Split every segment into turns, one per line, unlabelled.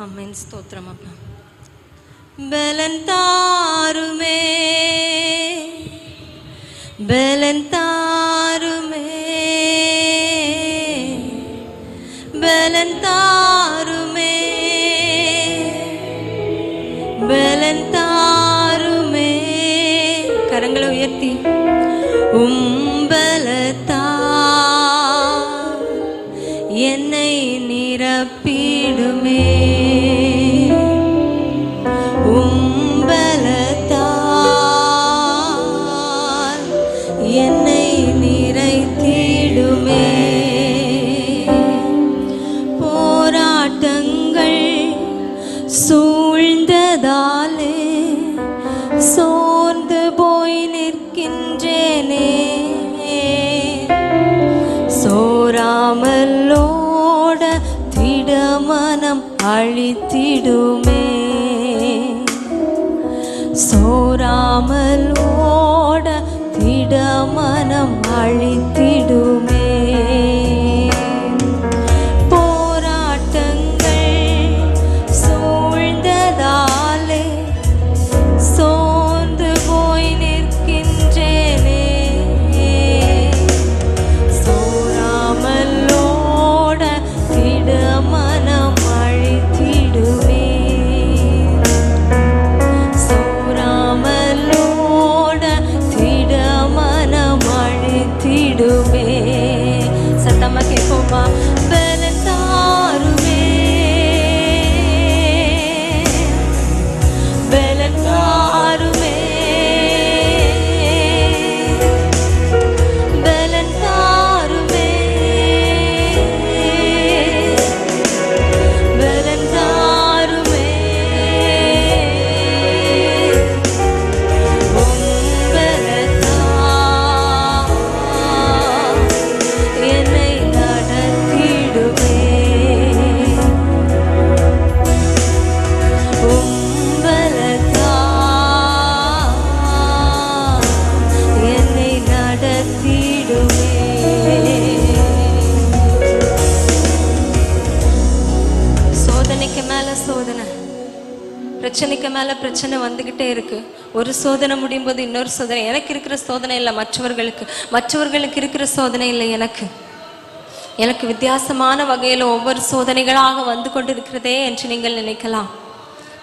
అమ్మేన్ స్తోత్రం అప్ప. బలంతారుమే బలంతారుమే బలంతారుమే బలంతారుమే கரங்களை உயர்த்தி உம்பலத்தா என்னை நிரப்பிடுமே உம்பலத்தால் என்னை நிறைத்திடுமே போராட்டங்கள் சூழ்ந்ததாலே சோர்ந்து போய் நிற்கின்றேனே சோராமல்லோட திடமனம் அழித்திடுமே சோராமல்லோட திடமனம் அழித்திடுமே சத்தமா கேட்போமா பலத்தாருமே பலத்தாருமே பலத்தாருமே பலத்தாருமே பிரச்சனைக்கு மேல பிரச்சனை வந்துகிட்டே இருக்கு. ஒரு சோதனை முடியும் போது இன்னொரு சோதனை. எனக்கு இருக்கிற சோதனை இல்லை மற்றவர்களுக்கு இருக்கிற சோதனை இல்லை எனக்கு வித்தியாசமான வகையில ஒவ்வொரு சோதனைகளாக வந்து கொண்டிருக்கிறதே என்று நீங்கள் நினைக்கலாம்.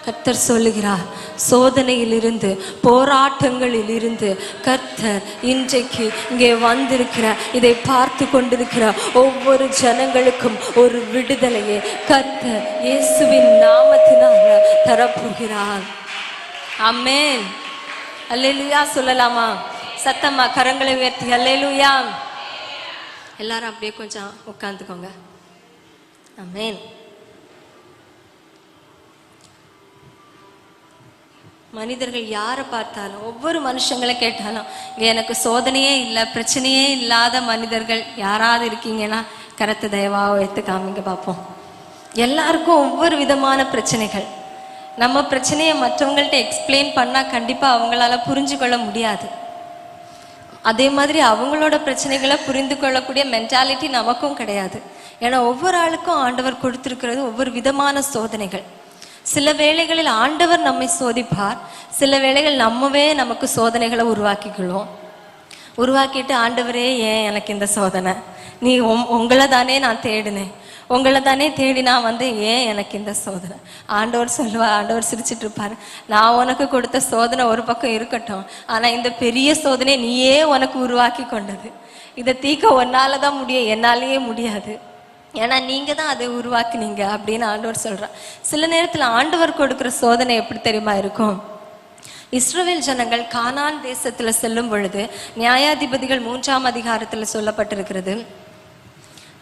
கர்த்தர் சொல்லுகிறார், சோதனையிலிருந்து போராட்டங்களிலிருந்து கர்த்தர் இன்றைக்கு இங்கே வந்திருக்கிற இதை பார்த்து கொண்டிருக்கிற ஒவ்வொரு ஜனங்களுக்கும் ஒரு விடுதலையை கர்த்தர் இயேசுவின் நாமத்தினால தரப்போகிறார். ஆமென். அல்லேலூயா சொல்லலாமா? சத்தமா கரங்களை உயர்த்தி அல்லேலூயா. எல்லாரும் அப்படியே கொஞ்சம் உட்கார்ந்துக்கோங்க. ஆமென். மனிதர்கள் யாரை பார்த்தாலும் ஒவ்வொரு மனுஷங்களை கேட்டாலும் இங்கே எனக்கு சோதனையே இல்லை பிரச்சனையே இல்லாத மனிதர்கள் யாராவது இருக்கீங்கன்னா கரத்தை தயவாக வைத்து காமிங்க பார்ப்போம். எல்லாருக்கும் ஒவ்வொரு விதமான பிரச்சனைகள். நம்ம பிரச்சனையை மற்றவங்கள்ட்ட எக்ஸ்பிளைன் பண்ணால் கண்டிப்பாக அவங்களால புரிஞ்சு கொள்ள முடியாது. அதே மாதிரி அவங்களோட பிரச்சனைகளை புரிந்து கொள்ளக்கூடிய மென்டாலிட்டி நமக்கும் கிடையாது. ஏன்னா ஒவ்வொரு ஆளுக்கும் ஆண்டவர் கொடுத்திருக்கிறது ஒவ்வொரு விதமான சோதனைகள். சில வேளைகளில் ஆண்டவர் நம்மை சோதிப்பார், சில வேளைகள் நம்மவே நமக்கு சோதனைகளை உருவாக்கிட்டு ஆண்டவரே ஏன் எனக்கு இந்த சோதனை, நீ உங்களை தானே நான் தேடினேன், உங்களை தானே தேடி நான் வந்து ஏன் எனக்கு இந்த சோதனை. ஆண்டவர் சொல்லுவார், ஆண்டவர் சிரிச்சிட்டு இருப்பாரு, நான் உனக்கு கொடுத்த சோதனை ஒரு பக்கம் இருக்கட்டும், ஆனா இந்த பெரிய சோதனை நீயே உனக்கு உருவாக்கி கொண்டது. இதை தீர்க்க ஒன்னாலதான் முடியும், என்னாலேயே முடியாது, ஏன்னா நீங்க தான் அதை உருவாக்குனீங்க அப்படின்னு ஆண்டவர் சொல்றார். சில நேரத்தில் ஆண்டவர் கொடுக்கிற சோதனை எப்படி தெரியுமா இருக்கும்? இஸ்ரவேல் ஜனங்கள் கானான் தேசத்துல செல்லும் பொழுது நியாயாதிபதிகள் 3ஆம் அதிகாரத்துல சொல்லப்பட்டிருக்கிறது,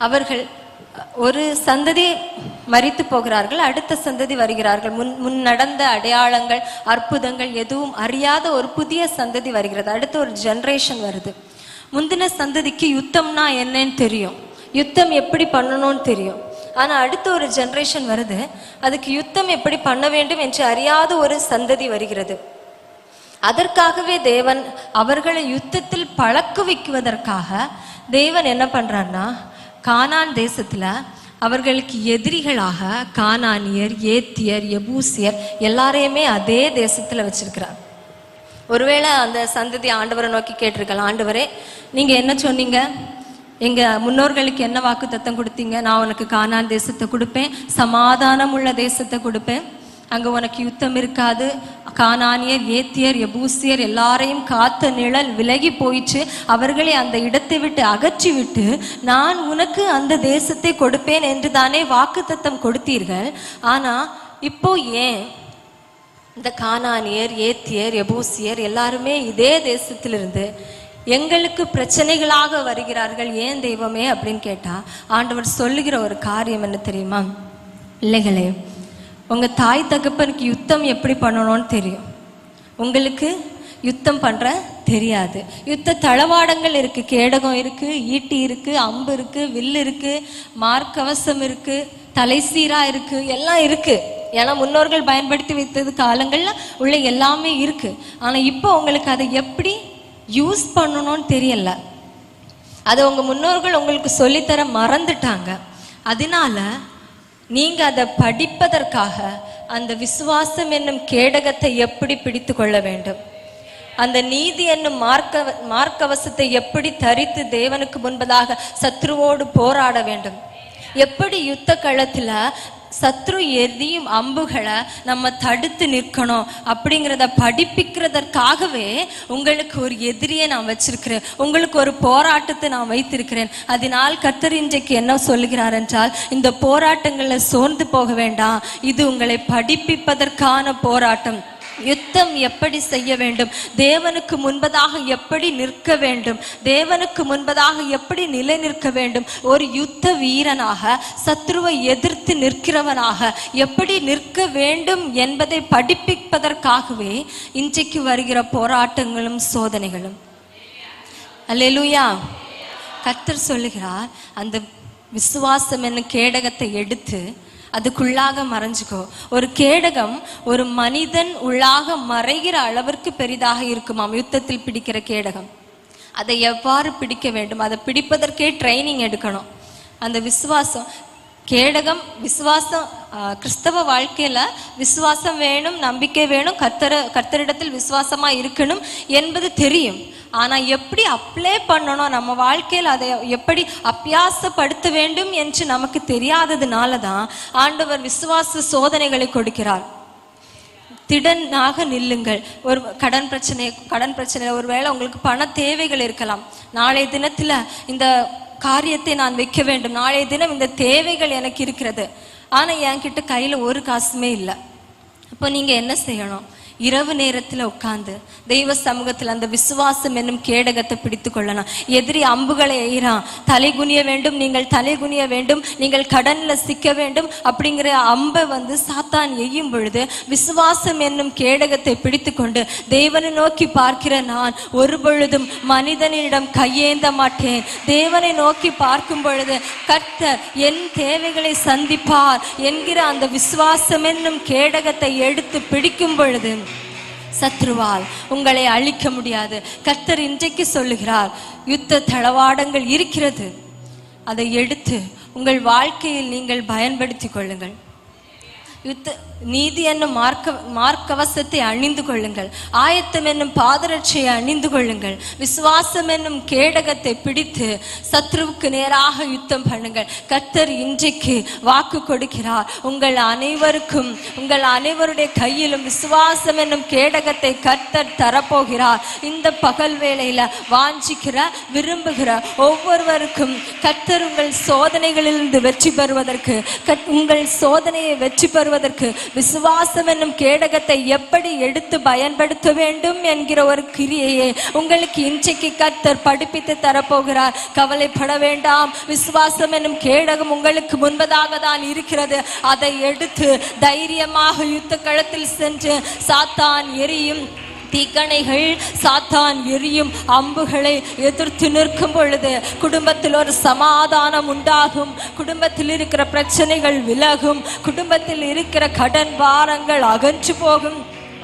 அவர்கள் ஒரு சந்ததி மரித்து போகிறார்கள், அடுத்த சந்ததி வருகிறார்கள். முன் நடந்த அடையாளங்கள் அற்புதங்கள் எதுவும் அறியாத ஒரு புதிய சந்ததி வருகிறது. அடுத்த ஒரு ஜெனரேஷன் வருது. முந்தின சந்ததிக்கு யுத்தம்னா என்னன்னு தெரியும், யுத்தம் எப்படி பண்ணணும்னு தெரியும். ஆனா அடுத்த ஒரு ஜெனரேஷன் வருது, அதுக்கு யுத்தம் எப்படி பண்ண வேண்டும் என்று அறியாத ஒரு சந்ததி வருகிறது. அதற்காகவே தேவன் அவர்களை யுத்தத்தில் பழக்க வைக்குவதற்காக தேவன் என்ன பண்றான்னா, கானான் தேசத்துல அவர்களுக்கு எதிரிகளாக கானானியர், ஏத்தியர், எபூசியர் எல்லாரையுமே அதே தேசத்துல வச்சிருக்கிறார். ஒருவேளை அந்த சந்ததி ஆண்டவரை நோக்கி கேட்டிருக்கலாம், ஆண்டவரே நீங்க என்ன சொன்னீங்க, எங்க முன்னோர்களுக்கு என்ன வாக்கு தத்தம் கொடுத்தீங்க, நான் உனக்கு கானான் தேசத்தை கொடுப்பேன், சமாதானம் உள்ள தேசத்தை கொடுப்பேன், அங்க உனக்கு யுத்தம் இருக்காது, கானானியர், ஏத்தியர், எபூசியர் எல்லாரையும் காத்த நிழல் விலகி போயிடுச்சு, அவர்களை அந்த இடத்தை விட்டு அகற்றி விட்டு நான் உனக்கு அந்த தேசத்தை கொடுப்பேன் என்று தானே வாக்கு தத்தம் கொடுத்தீர்கள். ஆனா இப்போ ஏன் இந்த கானானியர், ஏத்தியர், எபூசியர் எல்லாருமே இதே தேசத்திலிருந்து எங்களுக்கு பிரச்சனைகளாக வருகிறார்கள், ஏன் தெய்வமே அப்படின்னு கேட்டா ஆண்டவர் சொல்லுகிற ஒரு காரியம் என்ன தெரியுமா? பிள்ளைகளே, உங்க தாய் தகப்பனுக்கு யுத்தம் எப்படி பண்ணணும்னு தெரியும், உங்களுக்கு யுத்தம் பண்ற தெரியாது. யுத்த தளவாடங்கள் இருக்கு, கேடகம் இருக்கு, ஈட்டி இருக்கு, அம்பு இருக்கு, வில்லு இருக்கு, மார்க்கவசம் இருக்கு, தலைசீரா இருக்கு, எல்லாம் இருக்கு. ஏன்னா முன்னோர்கள் பயன்படுத்தி வைத்தது காலங்கள்ல உள்ள எல்லாமே இருக்கு. ஆனா இப்போ உங்களுக்கு அதை எப்படி யூஸ் பண்ணணும்னு தெரியல, அதை உங்க முன்னோர்கள் உங்களுக்கு சொல்லித்தர மறந்துட்டாங்க. அதனால நீங்க அதை படிப்பதற்காக அந்த விசுவாசம் என்னும் கேடகத்தை எப்படி பிடித்து கொள்ள வேண்டும், அந்த நீதி என்னும் மார்க்கவசத்தை எப்படி தரித்து தேவனுக்கு முன்பதாக சத்ருவோடு போராட வேண்டும், எப்படி யுத்த களத்துல சத்ரு எரியும் அம்புகளை நம்ம தடுத்து நிற்கணும் அப்படிங்கிறத படிப்பிக்கிறதற்காகவே உங்களுக்கு ஒரு எதிரியை நான் வச்சிருக்கிறேன், உங்களுக்கு ஒரு போராட்டத்தை நான் வைத்திருக்கிறேன். அதனால் கர்த்தர் இன்றைக்கு என்ன சொல்லுகிறார் என்றால், இந்த போராட்டங்கள்ல சோர்ந்து போக வேண்டாம், இது உங்களை படிப்பிப்பதற்கான போராட்டம். யுத்தம் எப்படி செய்ய வேண்டும், தேவனுக்கு முன்பதாக எப்படி நிற்க வேண்டும், தேவனுக்கு முன்பதாக எப்படி நிலை நிற்க வேண்டும், ஒரு யுத்த வீரனாக சத்ருவை எதிர்த்து நிற்கிறவனாக எப்படி நிற்க வேண்டும் என்பதை படிப்பிப்பதற்காகவே இன்றைக்கு வருகிற போராட்டங்களும் சோதனைகளும். அல்லேலூயா. கர்த்தர் சொல்லுகிறார், அந்த விசுவாசம் என்னும் கேடகத்தை எடுத்து அதுக்குள்ளாக மறைஞ்சுக்கோ. ஒரு கேடகம் ஒரு மனிதன் உள்ளாக மறைகிற அளவிற்கு பெரிதாக இருக்குமாம் யுத்தத்தில் பிடிக்கிற கேடகம். அதை எவ்வாறு பிடிக்க வேண்டும், அதை பிடிப்பதற்கே ட்ரைனிங் எடுக்கணும். அந்த விசுவாசம் கேடகம், விசுவாசம் கிறிஸ்தவ வாழ்க்கையில விசுவாசம் வேணும், நம்பிக்கை வேணும், கர்த்தரிடத்தில் விசுவாசமா இருக்கணும் என்பது தெரியும். ஆனா எப்படி அப்ளை பண்ணணும், நம்ம வாழ்க்கையில் அதை எப்படி அபியாசப்படுத்த வேண்டும் என்று நமக்கு தெரியாததுனால தான் ஆண்டவர் விசுவாச சோதனைகளை கொடுக்கிறார். திடனாக நில்லுங்கள். ஒரு கடன் பிரச்சனை ஒருவேளை உங்களுக்கு பண தேவைகள் இருக்கலாம். நாளைய தினத்துல இந்த காரியத்தை நான் வைக்க வேண்டும், நாளைய தினம் இந்த தேவைகள் எனக்கு இருக்கிறது, ஆனா என்கிட்ட கையில ஒரு காசுமே இல்லை. அப்போ நீங்க என்ன செய்யணும்? இரவு நேரத்துல உட்கார்ந்து தெய்வ சமூகத்தில் அந்த விசுவாசம் என்னும் கேடகத்தை பிடித்து கொள்ளணும். எதிரி அம்புகளை எய்றான், தலை குனிய வேண்டும், நீங்கள் தலை குனிய வேண்டும், நீங்கள் கடன்ல சிக்க வேண்டும் அப்படிங்கிற அம்பை சாத்தான் எய்யும் பொழுது விசுவாசம் என்னும் கேடகத்தை பிடித்து கொண்டு தேவனை நோக்கி பார்க்கிற நான் ஒரு பொழுதும் மனிதனிடம் கையேந்த மாட்டேன். தேவனை நோக்கி பார்க்கும் பொழுது கர்த்தர் என் தேவைகளை சந்திப்பார் என்கிற அந்த விசுவாசம் என்னும் கேடகத்தை எடுத்து பிடிக்கும் பொழுது சத்ருவால் உங்களை அழிக்க முடியாது. கர்த்தர் இன்றைக்கு சொல்லுகிறார், யுத்த தளவாடங்கள் இருக்கிறது, அதை எடுத்து உங்கள் வாழ்க்கையில் நீங்கள் பயன்படுத்தி கொள்ளுங்கள். யுத்த நீதி என்னும் மார்க்கவசத்தை அணிந்து கொள்ளுங்கள், ஆயத்தம் என்னும் பாதரட்சையை அணிந்து கொள்ளுங்கள், விசுவாசம் என்னும் கேடகத்தை பிடித்து சத்ருவுக்கு நேராக யுத்தம் பண்ணுங்கள். கர்த்தர் இன்றைக்கு வாக்கு கொடுக்கிறார், உங்கள் அனைவருடைய கையிலும் விசுவாசம் என்னும் கேடகத்தை கர்த்தர் தரப்போகிறார். இந்த பகல் வேளையில வாஞ்சிக்கிற விரும்புகிற ஒவ்வொருவருக்கும் கர்த்தர் உங்கள் சோதனைகளிலிருந்து வெற்றி பெறுவதற்கு, உங்கள் சோதனையை வெற்றி பெறுவதற்கு விசுவாசம் என்னும் கேடகத்தை எப்படி எடுத்து பயன்படுத்த வேண்டும் என்கிற ஒரு கிரியையை உங்களுக்கு இன்றைக்கு கர்த்தர் படிப்பித்து தரப்போகிறார். கவலைப்பட வேண்டாம், விசுவாசம் என்னும் கேடகம் உங்களுக்கு முன்பதாக தான் இருக்கிறது. அதை எடுத்து தைரியமாக யுத்த களத்தில் சென்று சாத்தான் எரியும் தீக்கணைகள், சாத்தான் எரியும் அம்புகளை எதிர்த்து நிற்கும் பொழுது குடும்பத்தில் ஒரு சமாதானம் உண்டாகும், குடும்பத்தில் இருக்கிற பிரச்சனைகள் விலகும், குடும்பத்தில் இருக்கிற கடன் பாரங்கள் அகன்று போகும்.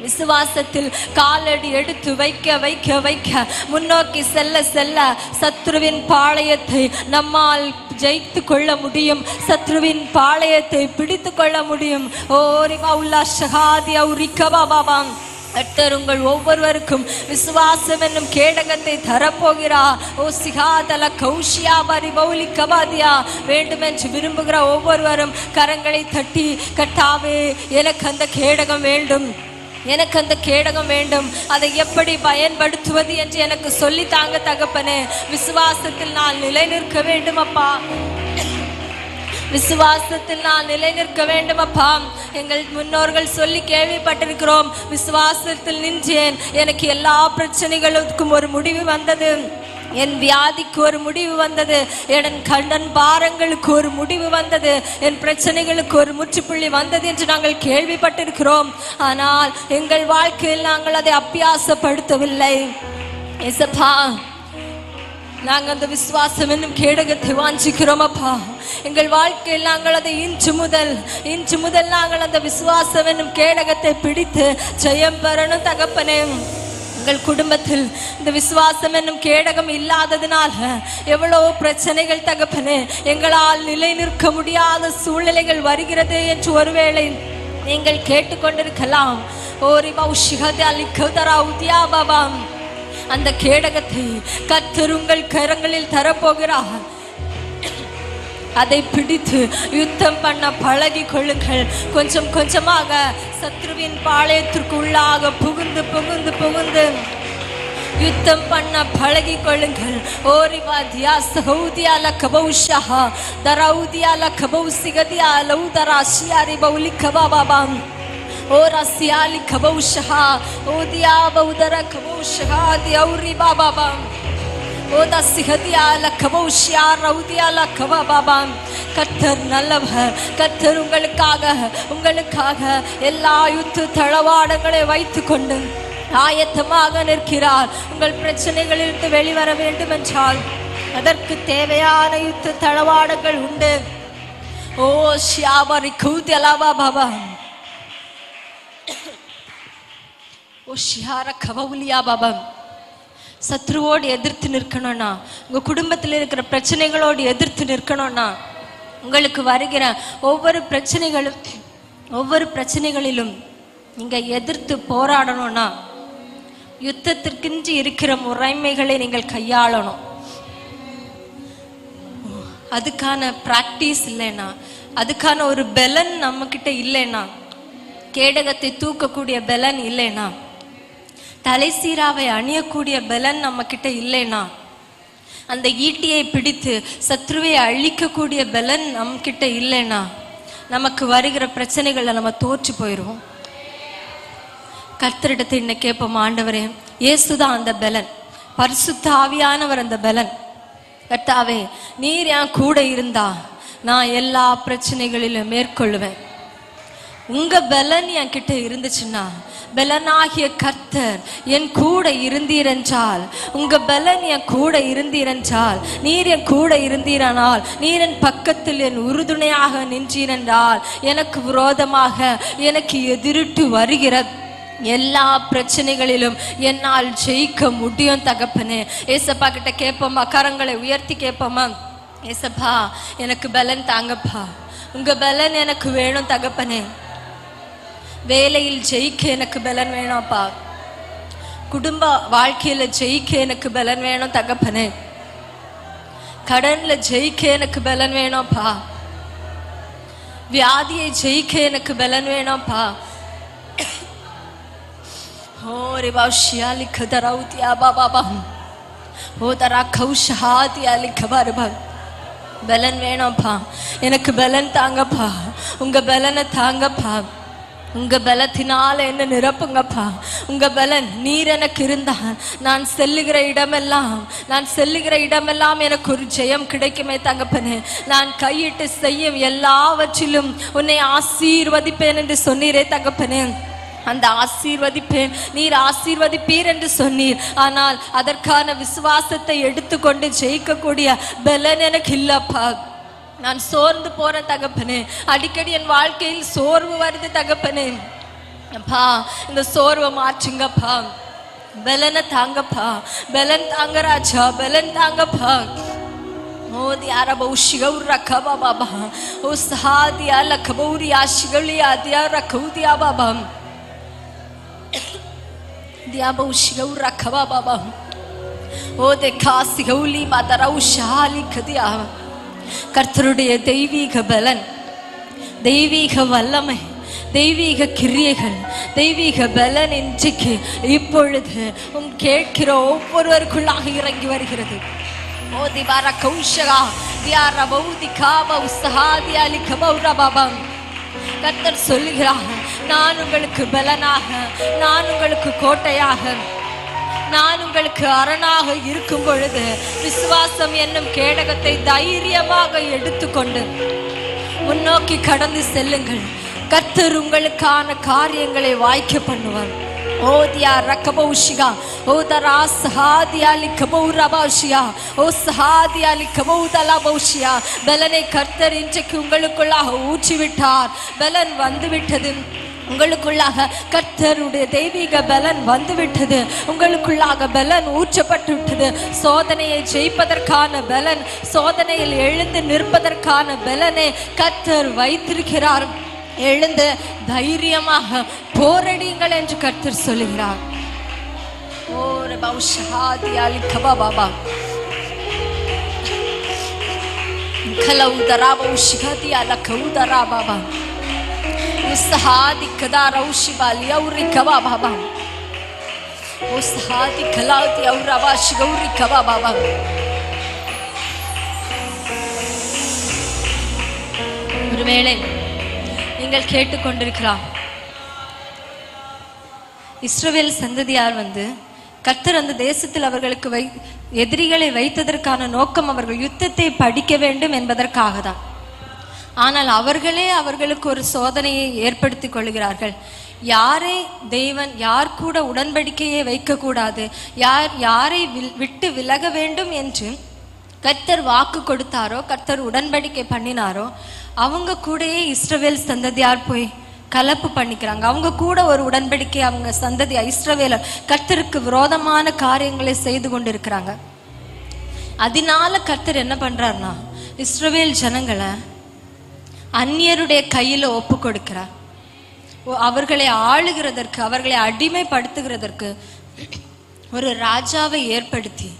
விசுவாசத்தில் காலடி எடுத்து வைக்க வைக்க வைக்க முன்னோக்கி செல்ல செல்ல சத்ருவின் பாளையத்தை நம்மால் ஜெயித்து கொள்ள முடியும். சத்ருவின் பாளையத்தை பிடித்து கொள்ள முடியும். ஓ ரிவா உல்லா ஷஹாதி அவுரிக்கபா பாபாம். கர்த்தர் உங்கள் ஒவ்வொருவருக்கும் விசுவாசம் என்னும் கேடகத்தை தரப்போகிறார். ஓ சிகாதல கௌஷியா பரி பௌலி கபாதியா. வேண்டுமென்று விரும்புகிற ஒவ்வொருவரும் கரங்களை தட்டி, கர்த்தாவே எனக்கு அந்த கேடகம் வேண்டும், எனக்கு அந்த கேடகம் வேண்டும், அதை எப்படி பயன்படுத்துவது என்று எனக்கு சொல்லி தாங்க தகப்பனே. விசுவாசத்தில் நான் நிலை நிற்க வேண்டும் அப்பா, விசுவாசத்தில் நான் நிலை நிற்க வேண்டும் அப்பா. எங்கள் முன்னோர்கள் சொல்லி கேள்விப்பட்டிருக்கிறோம். விசுவாசத்தில் நின்றேன், எனக்கு எல்லா பிரச்சனைகளுக்கும் ஒரு முடிவு வந்தது, என் வியாதிக்கு ஒரு முடிவு வந்தது, என் கண்டன் பாரங்களுக்கு ஒரு முடிவு வந்தது, என் பிரச்சனைகளுக்கு ஒரு முற்றுப்புள்ளி வந்தது என்று நாங்கள் கேள்விப்பட்டிருக்கிறோம். ஆனால் எங்கள் வாழ்க்கையில் நாங்கள் அதை அபியாசப்படுத்தவில்லை. ஏசப்பா, நாங்கள் அந்த விசுவாசம் என்னும் கேடகத்தை வாஞ்சிக்கிறோம் அப்பா. எங்கள் வாழ்க்கையில் நாங்கள் அதை இன்று முதல் நாங்கள் அந்த விசுவாசம் என்னும் கேடகத்தை பிடித்து ஜெயம் பெறணும் தகப்பனே. எங்கள் குடும்பத்தில் இந்த விசுவாசம் என்னும் கேடகம் இல்லாததுனால எவ்வளவு பிரச்சனைகள் தகப்பனே. எங்களால் நிலை நிற்க முடியாத சூழ்நிலைகள் வருகிறது என்று ஒருவேளை நீங்கள் கேட்டுக்கொண்டிருக்கலாம். ஓரி பௌஷிகதா லிக்கதரா உதியா பாபாம். அந்த கேடகத்தை கர்த்தர் உங்கள் கரங்களில் தரப்போகிறார். அதை பிடித்து யுத்தம் பண்ண பழகி கொள்ளுங்கள். கொஞ்சம் கொஞ்சமாக சத்ருவின் பாளையத்திற்கு உள்ளாக புகுந்து புகுந்து புகுந்து யுத்தம் பண்ண பழகி கொள்ளுங்கள். ஓரிவாதியா சகௌதியா லகபௌஷா தரௌதியா லகபௌசிகதியா லௌதரா ஷியாரி பௌலி கபாபாம். ஓ ரசியாலி கபௌஷா ஓதியா பௌதர கபௌஷா தியௌரி பாபாபாம். ஓ தசிகதியா லகபௌஷியா ரௌதியா லகபாபாம். கர்த்தர் நல்லவர். கர்த்தர் உங்களுக்காக எல்லா யுத்த தளவாடங்களை வைத்து கொண்டு ஆயத்தமாக நிற்கிறார். உங்கள் பிரச்சனைகளிலிருந்து வெளிவர வேண்டும் என்றால் அதற்கு தேவையான யுத்த தளவாடங்கள் உண்டு. ஓ ஷியாபரி கௌதலபா பாபா. ஓ ஷியார கபவுலியா பாபா. சத்ருவோடு எதிர்த்து நிற்கணும்னா, உங்க குடும்பத்தில் இருக்கிற பிரச்சனைகளோடு எதிர்த்து நிற்கணும்னா, உங்களுக்கு வருகிற ஒவ்வொரு பிரச்சனைகளிலும் நீங்க எதிர்த்து போராடணும்னா, யுத்தத்திற்கின்றி இருக்கிற முறைமைகளை நீங்கள் கையாளணும். அதுக்கான பிராக்டிஸ் இல்லைன்னா, அதுக்கான ஒரு பலன் நம்ம கிட்ட இல்லைன்னா, கேடகத்தை தூக்கக்கூடிய பலன் இல்லைன்னா, தலைசீராவை அணியக்கூடிய பலன் நம்ம கிட்ட இல்லைன்னா, அந்த ஈட்டியை பிடித்து சத்ருவை அழிக்கக்கூடிய பலன் நம்ம கிட்ட இல்லைன்னா, நமக்கு வருகிற பிரச்சனைகளை நம்ம தோற்று போயிடுவோம். கர்த்தரிடத்தை இன்னைக்கு கேட்போம், ஆண்டவரே இயேசுதான் அந்த பலன், பரிசுத்த ஆவியானவர் அந்த பலன். கர்த்தாவே, நீர் என் கூட இருந்தா நான் எல்லா பிரச்சனைகளிலும் மேற்கொள்ளுவேன். உங்க பலன் என் கிட்ட இருந்துச்சுன்னா, பலனாகிய கர்த்தர் என் கூட இருந்தீரென்றால், உங்க பலன் என் கூட இருந்தீரென்றால், நீர் என் கூட இருந்தீரானால், நீர் என் பக்கத்தில் என் உறுதுணையாக நின்றீரென்றால், எனக்கு விரோதமாக எனக்கு எதிரிட்டு வருகிற எல்லா பிரச்சனைகளிலும் என்னால் ஜெயிக்க முடியும் தகப்பனே. ஏசப்பா கிட்ட கேட்போமா, கரங்களை உயர்த்தி கேட்போமா, ஏசப்பா எனக்கு பலன் தாங்கப்பா, உங்க பலன் எனக்கு வேணும் தகப்பனே. வேலையில் ஜெயிக்க எனக்கு பலன் வேணும்ப்பா, குடும்ப வாழ்க்கையில ஜெயிக்க எனக்கு பலன் வேணும் தகப்பனே, கடன்ல ஜெயிக்க எனக்கு பலன் வேணும்ப்பா, வியாதியை ஜெயிக்க எனக்கு பலன் வேணும்ப்பா. ஓ ரிவாஷியா லிக்கதரௌதியா பாபாபா ஓ தரா கௌஷஹாதியா லிக்கபாரபா. பலன் வேணும்ப்பா, எனக்கு பலன் தாங்கப்பா, உங்க பலனை தாங்கப்பா, உங்க பலத்தினால என்ன நிரப்புங்கப்பா. உங்க பலன் நீர் எனக்கு இருந்தால் நான் செல்லுகிற இடமெல்லாம் எனக்கு ஒரு ஜெயம் கிடைக்குமே தகப்பனே. நான் கையிட்டு செய்யும் எல்லாவற்றிலும் உன்னை ஆசீர்வதிப்பேன் என்று சொன்னீரே தகப்பனே. அந்த ஆசீர்வதிப்பேன், நீர் ஆசீர்வதிப்பீர் என்று சொன்னீர். ஆனால் அதற்கான விசுவாசத்தை எடுத்துக்கொண்டு ஜெயிக்கக்கூடிய பலன் எனக்கு இல்லப்பா. நான் சோர்ந்து போற தகப்பனே, அடிக்கடி என் வாழ்க்கையில் சோர்வு வருது தகப்பனே. அப்பா இந்த சோர்வை மாற்றுங்கப்பா, பலனை தாங்கப்பா, பலன் தாங்க ராஜா, பலன் தாங்கப்பா. ஓ தியார பௌஷிகௌ ரக்கபா பாபா, ஓ சஹாதியா லக்கபௌரியா ஷிகௌலியா தியா ரக்கௌதியா பாபா, தியா பௌஷிகௌ ரக்கபா பாபா. ஓ தேகா சிகௌலி மாதரௌ ஷாலி கதியா. கர்த்தருடைய தெய்வீக பலன், தெய்வீக வல்லமை, தெய்வீக கிரியைகள், தெய்வீக பலன் இன்றைக்கு இப்பொழுது கேட்கிற ஒவ்வொருவருக்குள்ளாக இறங்கி வருகிறது. ஓ திவார கௌஷகா தியார பௌதிகா பௌசஹாதியா லிகபௌரா பாபா. கர்த்தர் சொல்லுகிறார், நான் உங்களுக்கு பலனாக, நான் உங்களுக்கு கோட்டையாக, நான் உங்களுக்கு அரணாக இருக்கும் பொழுது விசுவாசம் என்னும் கேடகத்தை தைரியமாக எடுத்துக்கொண்டு முன்னோக்கி கடந்து செல்லுங்கள். கர்த்தர் உங்களுக்கான காரியங்களை வாய்க்க பண்ணுவார். ஓ தியா ரக்கபௌஷிகா, ஓ தரா சஹாதியா லிகபௌரபாஷியா, ஓ சஹாதியா லிகபௌதலபௌஷியா. பலனை கர்த்தர் இன்றைக்கு உங்களுக்குள்ளாக ஊற்றிவிட்டார். பலன் வந்துவிட்டது உங்களுக்குள்ளாக. கர்த்தருடைய தெய்வீக பலன் வந்துவிட்டது. உங்களுக்குள்ளாக பலன் ஊற்றப்பட்டு விட்டது. சோதனையை ஜெயிப்பதற்கான பலன், சோதனையில் எழுந்து நிற்பதற்கான பலனை கர்த்தர் வைத்திருக்கிறார். எழுந்து தைரியமாக போரடிங்கள் என்று கர்த்தர் சொல்லுகிறார். ஓ ரபௌஷஹாதியா லிகபபா கலௌதரா பௌஷிகதியா லகௌதரா பாபா, உஸ்ஹாதி கதாரௌஷி பாலியா உரிகபா பாபா, உஸ்ஹாதி கலாதி ஔரபாஷி கௌரிகபா பாபா. ஒருவேளை நீங்கள் கேட்டுக்கொண்டிருக்கலாம், இஸ்ரவேல் சந்ததியார் கர்த்தர் அந்த தேசத்தில் அவர்களுக்கு எதிரிகளை வைத்ததற்கான நோக்கம் அவர்கள் யுத்தத்தை படிக்க வேண்டும் என்பதற்காக தான். ஆனால் அவர்களே அவர்களுக்கு ஒரு சோதனையை ஏற்படுத்தி கொள்கிறார்கள். யாரை தேவன் யார் கூட உடன்படிக்கையை வைக்கக்கூடாது, யாரை விட்டு விலக வேண்டும் என்று கர்த்தர் வாக்கு கொடுத்தாரோ, கர்த்தர் உடன்படிக்கை பண்ணினாரோ, அவங்க கூடயே இஸ்ரவேல் சந்ததியார் போய் கலப்பு பண்ணிக்கிறாங்க. அவங்க கூட ஒரு உடன்படிக்கை, அவங்க சந்ததி இஸ்ரவேலர் கர்த்தருக்கு விரோதமான காரியங்களை செய்து கொண்டு இருக்கிறாங்க. அதனால கர்த்தர் என்ன பண்றாருன்னா, இஸ்ரவேல் ஜனங்களை அந்நியருடைய கையில ஒப்பு கொடுக்கிறார். அவர்களை ஆளுகிறதற்கு, அவர்களை அடிமைப்படுத்துகிறதற்கு ஒரு ராஜாவை ஏற்படுத்தி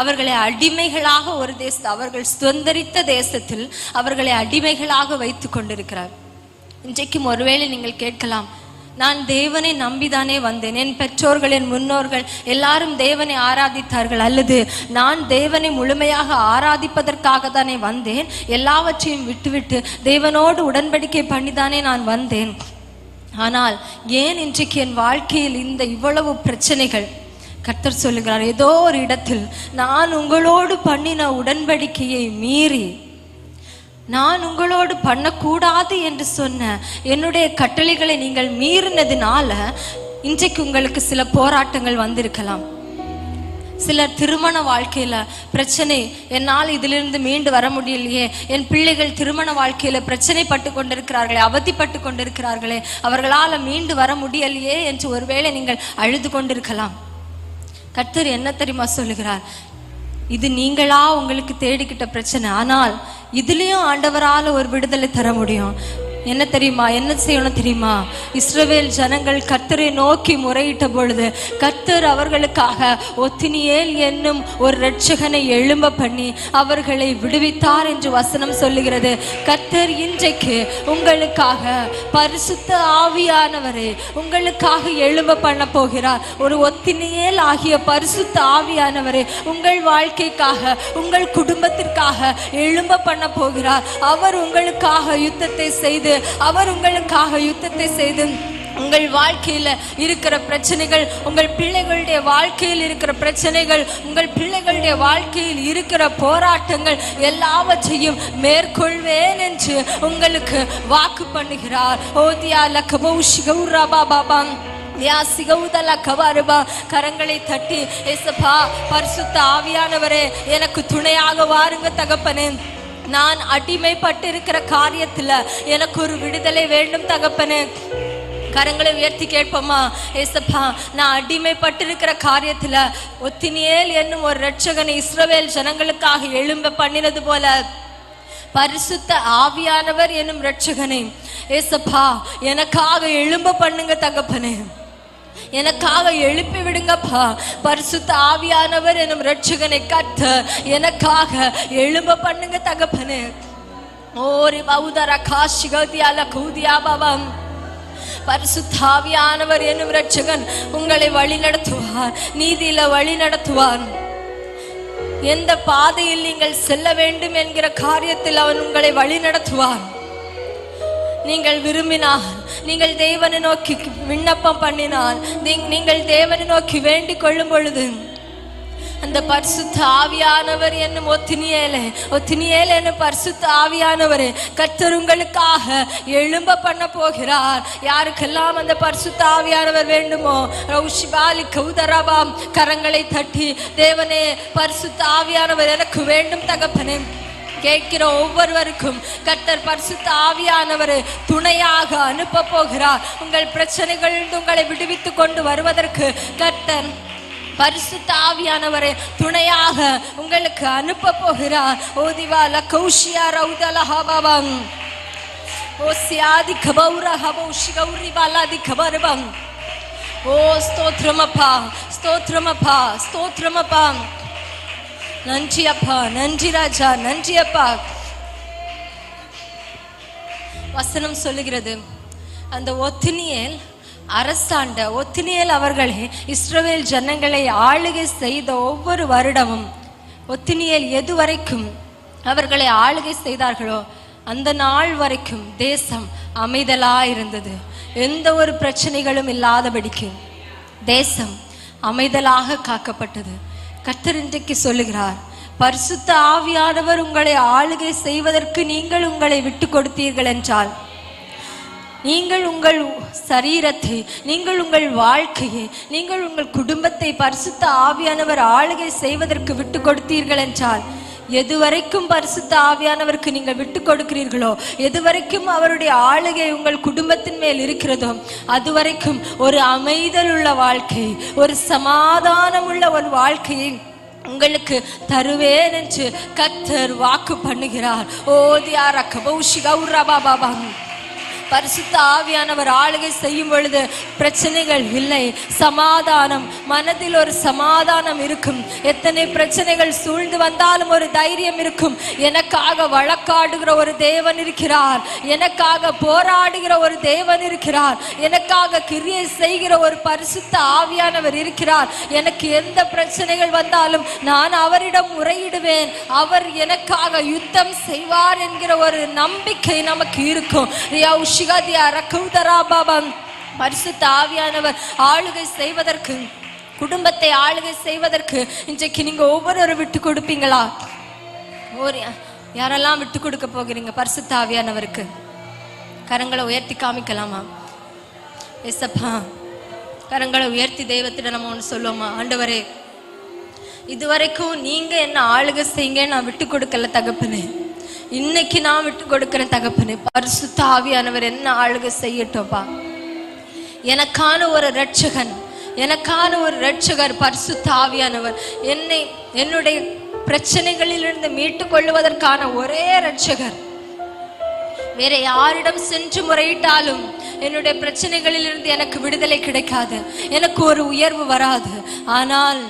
அவர்களை அடிமைகளாக ஒரு அவர்கள் சுதந்திரித்த தேசத்தில் அவர்களை அடிமைகளாக வைத்து கொண்டிருக்கிறார். இன்றைக்கும் ஒருவேளை நீங்கள் கேட்கலாம், நான் தேவனை நம்பிதானே வந்தேன், என் பெற்றோர்கள் என் முன்னோர்கள் எல்லாரும் தேவனை ஆராதித்தார்கள், அல்லது நான் தேவனை முழுமையாக ஆராதிப்பதற்காக தானே வந்தேன், எல்லாவற்றையும் விட்டுவிட்டு தேவனோடு உடன்படிக்கை பண்ணிதானே நான் வந்தேன். ஆனால் ஏன் இன்றைக்கு என் வாழ்க்கையில் இந்த இவ்வளவு பிரச்சனைகள்? கர்த்தர் சொல்லுகிறார், ஏதோ ஒரு இடத்தில் நான் உங்களோடு பண்ணின உடன்படிக்கையை மீறி, நான் உங்களோடு பண்ணக்கூடாது என்று சொன்ன என்னுடைய கட்டளைகளை நீங்கள் மீறினதுனால இன்றைக்கு உங்களுக்கு சில போராட்டங்கள் வந்திருக்கலாம். சிலர் திருமண வாழ்க்கையில பிரச்சனை, என்னால் இதிலிருந்து மீண்டு வர முடியலையே, என் பிள்ளைகள் திருமண வாழ்க்கையில பிரச்சனைப்பட்டு கொண்டிருக்கிறார்களே, அவதிப்பட்டு கொண்டிருக்கிறார்களே, அவர்களால் மீண்டு வர முடியலையே என்று ஒருவேளை நீங்கள் அழுது கொண்டிருக்கலாம். கர்த்தர் என்ன தெரியுமா சொல்லுகிறார், இது நீங்களா உங்களுக்கு தேடிக்கிட்ட பிரச்சனை, ஆனால் இதுலயும் ஆண்டவரால ஒரு விடுதலை தர முடியும். என்ன தெரியுமா, என்ன செய்யணும் தெரியுமா? இஸ்ரவேல் ஜனங்கள் கர்த்தரை நோக்கி முறையிட்ட பொழுது கர்த்தர் அவர்களுக்காக ஒத்தினியேல் என்னும் ஒரு இரட்சகனை எழும்ப பண்ணி அவர்களை விடுவித்தார் என்று வசனம் சொல்லுகிறது. கர்த்தர் இன்றைக்கு உங்களுக்காக பரிசுத்த ஆவியானவரை உங்களுக்காக எழும்ப பண்ண போகிறார். ஒரு ஒத்தினியேல் ஆகிய பரிசுத்த ஆவியானவரை உங்கள் வாழ்க்கைக்காக, உங்கள் குடும்பத்திற்காக எழும்ப பண்ண போகிறார். அவர் உங்களுக்காக யுத்தத்தை செய்து, அவர் உங்களுக்காக யுத்தத்தை செய்து உங்கள் வாழ்க்கையில இருக்கிற பிரச்சனைகள், உங்கள் பிள்ளைகளுடைய வாழ்க்கையில் இருக்கிற பிரச்சனைகள், உங்கள் பிள்ளைகளுடைய வாழ்க்கையில் இருக்கிற போராட்டங்கள் எல்லாவற்றையும் மேற்கொள்வேன் என்று உங்களுக்கு வாக்கு பண்ணுகிறார். ஓதியா லகபௌஷி கௌரபா பாபா கரங்களை தட்டி, ஏசப்பா பரிசுத்த ஆவியானவரே எனக்கு துணையாக வாருங்க தகப்பனே, நான் அடிமைப்பட்டு இருக்கிற காரியத்துல எனக்கு ஒரு விடுதலை வேண்டும் தகப்பனே. கரங்களை உயர்த்தி கேட்போமா? ஏசப்பா, நான் அடிமைப்பட்டிருக்கிற காரியத்துல ஒத்தினியேல் என்னும் ஒரு இரட்சகனை இஸ்ரவேல் ஜனங்களுக்காக எழும்ப பண்ணினது போல பரிசுத்த ஆவியானவர் என்னும் இரட்சகனை ஏசப்பா எனக்காக எழும்ப பண்ணுங்க தகப்பனே. எனக்காக எழுப்பி விடுங்கப்பா. பரிசுத்த ஆவியானவர் என்னும் இரட்சகனை கர்த்தர் எனக்காக எழும்ப பண்ணுங்க தகப்பனே. ஓரி பௌதர காஷி கௌதியால கூதியா பாவம். பரிசுத்த ஆவியானவர் என்னும் இரட்சகன் உங்களை வழி நடத்துவார், நீதியில வழி நடத்துவார். எந்த பாதையில் நீங்கள் செல்ல வேண்டும் என்கிற காரியத்தில் அவன் உங்களை வழி நடத்துவார். நீங்கள் விரும்பினால், நீங்கள் தேவனை நோக்கி விண்ணப்பம் பண்ணினால், நீங்கள் தேவனை நோக்கி வேண்டிக் கொள்ளும் பொழுது அந்த பரிசுத்த ஆவியானவர் என்னும் ஒத்தினியேலே என்னும் பரிசுத்த ஆவியானவரே கர்த்தர் உங்களுக்காக எழும்ப பண்ண போகிறார். யாருக்கெல்லாம் அந்த பரிசுத்த ஆவியானவர் வேண்டுமோ ரௌஷிபாலி கௌதரபாம் கரங்களை தட்டி, தேவனே பரிசுத்த ஆவியானவர் எனக்கு வேண்டும் தகப்பனே. கேட்கிற ஒவ்வொருவருக்கும் கர்த்தர் பரிசுத்த ஆவியானவரை துணையாக அனுப்ப போகிறார். உங்கள் பிரச்சனைகள் உங்களை விடுவித்து கொண்டு வருவதற்கு கர்த்தர் பரிசுத்த ஆவியானவரை துணையாக உங்களுக்கு அனுப்ப போகிறார். ஓதிவால கௌஷியா ரௌதலஹபவம் ஓசியாதி கபௌரஹபௌஷி கௌரிபாலாதி கபர்பம். ஓ ஸ்தோத்ரமப்பா, ஸ்தோத்ரமப்பா, ஸ்தோத்ரமப்பா. நன்றி அப்பா, நன்றி ராஜா, நன்றி அப்பா. வசனம் சொல்லுகிறது, அந்த ஒத்தினியேல் அரசாண்ட ஒத்தினியேல் அவர்களே இஸ்ரவேல் ஜனங்களை ஆளுகை செய்த ஒவ்வொரு வருடமும் ஒத்தினியேல் எது வரைக்கும் அவர்களை ஆளுகை செய்தார்களோ அந்த நாள் வரைக்கும் தேசம் அமைதலாயிருந்தது. எந்த ஒரு பிரச்சனைகளும் இல்லாதபடிக்கு தேசம் அமைதலாக காக்கப்பட்டது. கர்த்தர் இன்றைக்கு சொல்லுகிறார், பரிசுத்த ஆவியானவர் உங்களை ஆளுகை செய்வதற்கு நீங்கள் உங்களை விட்டு கொடுத்தீர்கள் என்றால், நீங்கள் உங்கள் சரீரத்தை, நீங்கள் உங்கள் வாழ்க்கையை, நீங்கள் உங்கள் குடும்பத்தை பரிசுத்த ஆவியானவர் ஆளுகை செய்வதற்கு விட்டு கொடுத்தீர்கள் என்றால், எதுவரைக்கும் பரிசுத்த ஆவியானவருக்கு நீங்கள் விட்டு கொடுக்கிறீர்களோ, எதுவரைக்கும் அவருடைய ஆளுகை உங்கள் குடும்பத்தின் மேல் இருக்கிறதோ, அதுவரைக்கும் ஒரு அமைதல் உள்ள வாழ்க்கை, ஒரு சமாதானம் உள்ள ஒரு வாழ்க்கையை உங்களுக்கு தருவேன் என்று கர்த்தர் வாக்கு பண்ணுகிறார். ஓதியார கபௌஷி கௌரபா பாபா. பரிசுத்த ஆவியானவர் ஆளுகை செய்யும் பொழுது பிரச்சனைகள் இல்லை, சமாதானம், மனதில் ஒரு சமாதானம் இருக்கும். எத்தனை பிரச்சனைகள் சூழ்ந்து வந்தாலும் ஒரு தைரியம் இருக்கும். எனக்காக வழக்காடுகிற ஒரு தேவன் இருக்கிறார், எனக்காக போராடுகிற ஒரு தேவன் இருக்கிறார், எனக்காக கிரியை செய்கிற ஒரு பரிசுத்த ஆவியானவர் இருக்கிறார். எனக்கு எந்த பிரச்சனைகள் வந்தாலும் நான் அவரிடம் முறையிடுவேன், அவர் எனக்காக யுத்தம் செய்வார் என்கிற ஒரு நம்பிக்கை நமக்கு இருக்கும். பரிசுத்த ஆவியானவர் ஆளுகை செய்வதற்கு, குடும்பத்தை ஆளுகை செய்வதற்கு இன்றைக்கு நீங்க ஒவ்வொருவரும் விட்டு கொடுப்பீங்களா? யாரெல்லாம் விட்டு கொடுக்க போகிறீங்க பரிசுத்த ஆவியானவருக்கு? கரங்களை உயர்த்தி காமிக்கலாமா? ஏசப்பா, கரங்களை உயர்த்தி தெய்வத்திடம் நம்ம ஒன்று சொல்லுவோமா? ஆண்டவரே, இதுவரைக்கும் நீங்க என்ன ஆளுகை செய்யுங்க நான் விட்டு கொடுக்கல தகப்பனே, இன்னைக்கு நான் விட்டு கொடுக்கிறேன் தகப்பனே. பரிசுத்த ஆவியானவர் என்ன ஆளுகை செய்யட்டோப்பா. எனக்கான ஒரு இரட்சகன், எனக்கான ஒரு இரட்சகர் பரிசுத்த ஆவியானவர் என்னுடைய பிரச்சனைகளிலிருந்து மீட்டுக் கொள்வதற்கான ஒரே இரட்சகர். வேற யாரிடம் சென்று முறையிட்டாலும் என்னுடைய பிரச்சனைகளிலிருந்து எனக்கு விடுதலை கிடைக்காது, எனக்கு ஒரு உயர்வு வராது. ஆனால்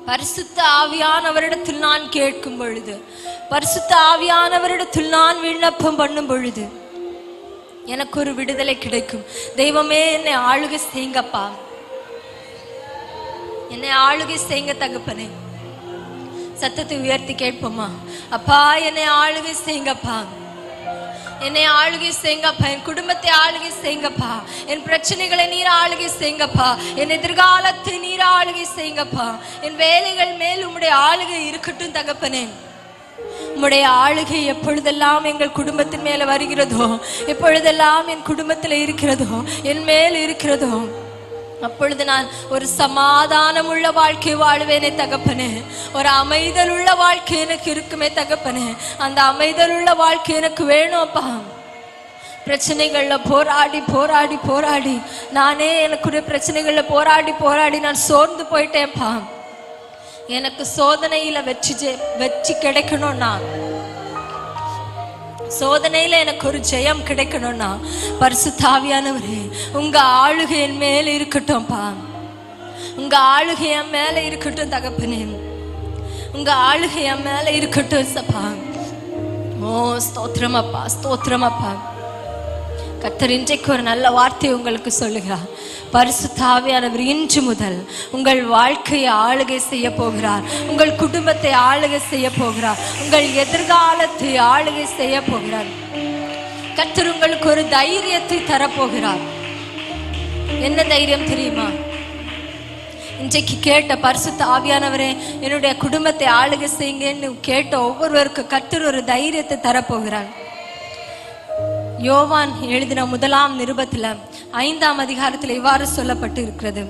பரிசுத்த ஆவியானவரிடத்தில் நான் கேட்கும் பொழுது, பரிசுத்த ஆவியானவரிடத்தில் நான் விண்ணப்பம் பண்ணும் பொழுது எனக்கு ஒரு விடுதலை கிடைக்கும். தெய்வமே, என்னை ஆளுகை செய்யுங்கப்பா, என்னை ஆளுகை செய்யுங்க தகப்பனே. சத்தத்தை உயர்த்தி கேட்போமா? அப்பா, என்னை ஆளுகை செய்யுங்கப்பா, என்னை ஆளுகை செய்யுங்கப்பா, என் குடும்பத்தை ஆளுகை செய்யுங்கப்பா, என் பிரச்சனைகளை நீர் ஆளுகை செய்யுங்கப்பா, என் எதிர்காலத்தை நீர் ஆளுகை செய்யுங்கப்பா, என் வேலைகள் மேல் உம்முடைய ஆளுகை இருக்கட்டும் தகப்பனே. உம்முடைய ஆளுகை எப்பொழுதெல்லாம் எங்கள் குடும்பத்தின் மேல வருகிறதோ, எப்பொழுதெல்லாம் என் குடும்பத்தில் இருக்கிறதோ, என் மேல் இருக்கிறதோ, அப்பொழுது நான் ஒரு சமாதானம் உள்ள வாழ்க்கை வாழ்வேனே தகப்பனே. ஒரு அமைதல் உள்ள வாழ்க்கை எனக்கு இருக்குமே தகப்பனே. அந்த அமைதல் உள்ள வாழ்க்கை எனக்கு வேணும்ப்பா. பிரச்சனைகள்ல போராடி போராடி போராடி நானே எனக்குரிய பிரச்சனைகள்ல போராடி போராடி நான் சோர்ந்து போயிட்டேன்ப்பா. எனக்கு சோதனையில வெற்றி கிடைக்கணும்னா, சோதனையில எனக்கு ஒரு ஜெயம் கிடைக்கணும்னா, பரிசுத்த ஆவியானவரே உங்க ஆளுகை என் மேல இருக்கட்டும்பா. உங்க ஆளுகை என் மேல இருக்கட்டும் தகப்பனே. உங்க ஆளுகை என் மேல இருக்கட்டும் சப்பா. ஓ ஸ்தோத்திரம் அப்பா, ஸ்தோத்திரம் அப்பா. கர்த்தர் இன்றைக்கு ஒரு நல்ல வார்த்தை உங்களுக்கு சொல்லுகிறார். பரிசுத்த ஆவியானவர் இன்று முதல் உங்கள் வாழ்க்கையை ஆளுகை செய்ய போகிறார். உங்கள் குடும்பத்தை ஆளுகை செய்ய போகிறார். உங்கள் எதிர்காலத்தை ஆளுகை செய்ய போகிறார். கர்த்தர் உங்களுக்கு ஒரு தைரியத்தை தரப்போகிறார். என்ன தைரியம் தெரியுமா? இன்றைக்கு கேட்ட பரிசுத்த ஆவியானவரே என்னுடைய குடும்பத்தை ஆளுகை செய்யுங்கன்னு கேட்ட ஒவ்வொருவருக்கு கர்த்தர் ஒரு தைரியத்தை தரப்போகிறார். யோவான் எழுதின 1 நிருபத்துல 5 அதிகாரத்தில் இவ்வாறு சொல்லப்பட்டு இருக்கிறது.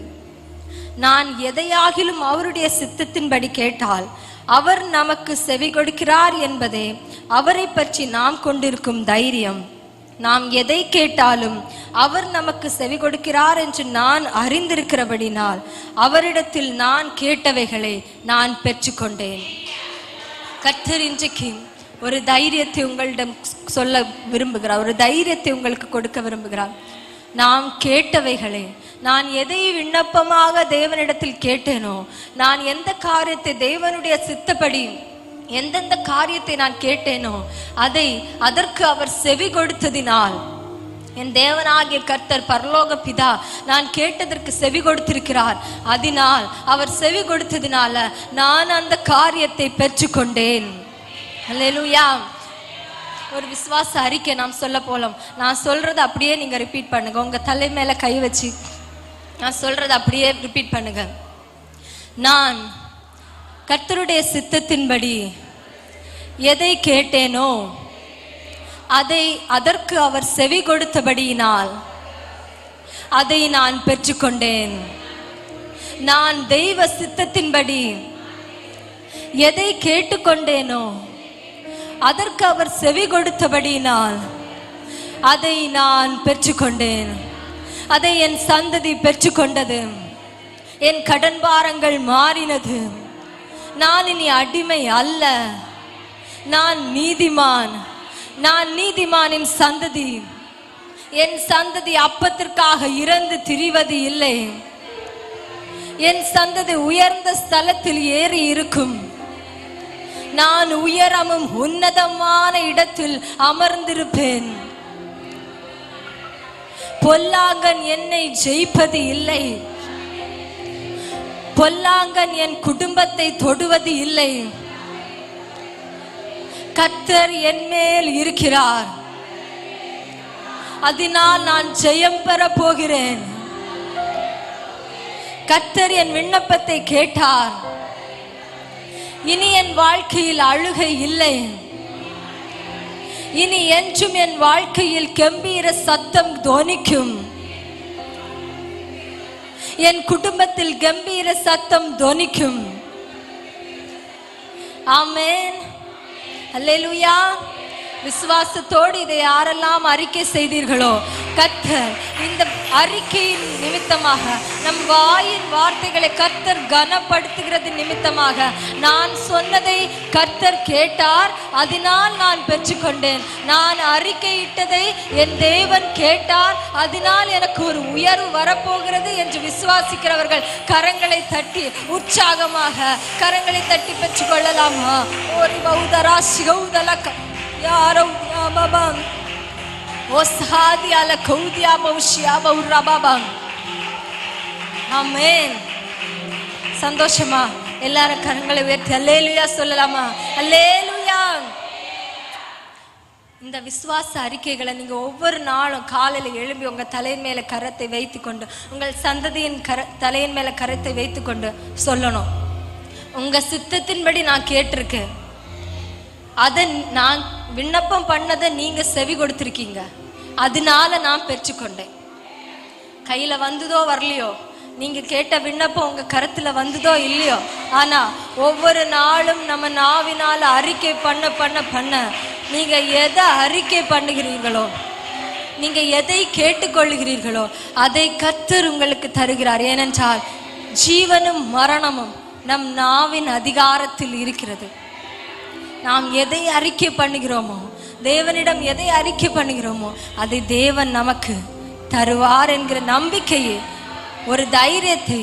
நான் எதையாகிலும் அவருடைய சித்தத்தின்படி கேட்டால் அவர் நமக்கு செவி கொடுக்கிறார் என்பதே அவரை பற்றி நாம் கொண்டிருக்கும் தைரியம். நாம் எதை கேட்டாலும் அவர் நமக்கு செவி கொடுக்கிறார் என்று நான் அறிந்திருக்கிறபடினால் அவரிடத்தில் நான் கேட்டவைகளை நான் பெற்றுக்கொண்டேன். கர்த்தர் இன்றைக்கு ஒரு தைரியத்தை உங்களிடம் சொல்ல விரும்புகிறார். ஒரு தைரியத்தை உங்களுக்கு கொடுக்க விரும்புகிறார். நாம் கேட்டவைகளை, நான் எதை விண்ணப்பமாக தேவனிடத்தில் கேட்டேனோ, நான் எந்த காரியத்தை தேவனுடைய சித்தப்படி எந்தெந்த காரியத்தை நான் கேட்டேனோ அதற்கு அவர் செவி கொடுத்ததினால், என் தேவனாகிய கர்த்தர் பரலோக பிதா நான் கேட்டதற்கு செவி கொடுத்திருக்கிறார். அதனால் அவர் செவி கொடுத்ததினால நான் அந்த காரியத்தை பெற்றுக்கொண்டேன். அல்லேலூயா. ஒரு விசுவாச அறிக்கை நாம் சொல்ல போலாம். நான் சொல்றதை அப்படியே நீங்க ரிப்பீட் பண்ணுங்க. உங்க தலை மேல கை வச்சு நான் சொல்றதை அப்படியே ரிப்பீட் பண்ணுங்க. நான் கர்த்தருடைய சித்தத்தின்படி எதை கேட்டேனோ அதற்கு அவர் செவி கொடுத்தபடியினால் அதை நான் பெற்றுக்கொண்டேன். நான் தெய்வ சித்தத்தின்படி எதை கேட்டுக்கொண்டேனோ அதற்கு அவர் செவி கொடுத்தபடியினால் அதை நான் பெற்றுக்கொண்டேன். அதை என் சந்ததி பெற்றுக்கொண்டது. என் கடன் பாரங்கள் மாறினது. நான் இனி அடிமை அல்ல, நான் நீதிமான். நான் நீதிமானின் சந்ததி. என் சந்ததி அப்பத்திற்காக இறந்து திரிவது இல்லை. என் சந்ததி உயர்ந்த ஸ்தலத்தில் ஏறி இருக்கும். நான் உயரமும் உன்னதமான இடத்தில் அமர்ந்திருப்பேன். பொல்லாங்கன் என்னை ஜெயிப்பது இல்லை. பொல்லாங்கன் என் குடும்பத்தை தொடுவது இல்லை. கர்த்தர் என் மேல் இருக்கிறார். அதனால் நான் ஜெயம் பெற போகிறேன். கர்த்தர் என் விண்ணப்பத்தை கேட்டார். இனி என் வாழ்க்கையில் அழுகை இல்லை. இனி என்றும் என் வாழ்க்கையில் கம்பீர சத்தம் தொனிக்கும். என் குடும்பத்தில் கம்பீர சத்தம் தொனிக்கும். ஆமென். அல்லேலூயா. விசுவாசத்தோடு இதை யாரெல்லாம் அறிக்கை செய்தீர்களோ, கர்த்தர் இந்த அறிக்கையின் நிமித்தமாக, நம் வாயின் வார்த்தைகளை கர்த்தர் கனப்படுத்துகிறது நிமித்தமாக, நான் சொன்னதை கர்த்தர் கேட்டார், அதனால் நான் பெற்றுக்கொண்டேன். நான் அறிக்கையிட்டதை என் தேவன் கேட்டார், அதனால் எனக்கு ஒரு உயர்வு வரப்போகிறது என்று விசுவாசிக்கிறவர்கள் கரங்களை தட்டி உற்சாகமாக கரங்களை தட்டி பெற்றுக்கொள்ளலாமா? ஒரு பௌதரா சிகௌதலக்க யாரோ பாபாம் ஓஸ்ஹாதியால கௌதியா பௌஷியா பௌரபாபாம். ஆமென். சந்தோஷமா எல்லாரும் கரங்களை உயர்த்தி அல்லேலூயா சொல்லலாமா? அல்லேலூயா. இந்த விசுவாச அறிக்கைகளை நீங்க ஒவ்வொரு நாளும் காலையில எழும்பி உங்க தலையின் மேல கரத்தை வைத்து கொண்டு, உங்கள் சந்ததியின் தலையின் மேல கரத்தை வைத்து கொண்டு சொல்லணும். உங்க சித்தத்தின்படி நான் கேட்டிருக்கேன். அதை நான் விண்ணப்பம் பண்ணதை நீங்க செவி கொடுத்திருக்கீங்க. அதனால நான் பெற்றுக்கொண்டேன். கையில வந்ததோ வரலையோ, நீங்க கேட்ட விண்ணப்பம் உங்க கருத்துல வந்ததோ இல்லையோ, ஆனா ஒவ்வொரு நாளும் நம்ம நாவினால அறிக்கை பண்ண பண்ண பண்ண நீங்க எதை அறிக்கை பண்ணுகிறீர்களோ நீங்க எதை கேட்டுக்கொள்கிறீர்களோ அதை கர்த்தர் உங்களுக்கு தருகிறார். ஏனென்றால் ஜீவனும் மரணமும் நம் நாவின் அதிகாரத்தில் இருக்கிறது. நாம் எதை அறிக்கை பண்ணுகிறோமோ, தேவனிடம் எதை அறிக்கை பண்ணுகிறோமோ அதை தேவன் நமக்கு தருவார் என்கிற நம்பிக்கையை, ஒரு தைரியத்தை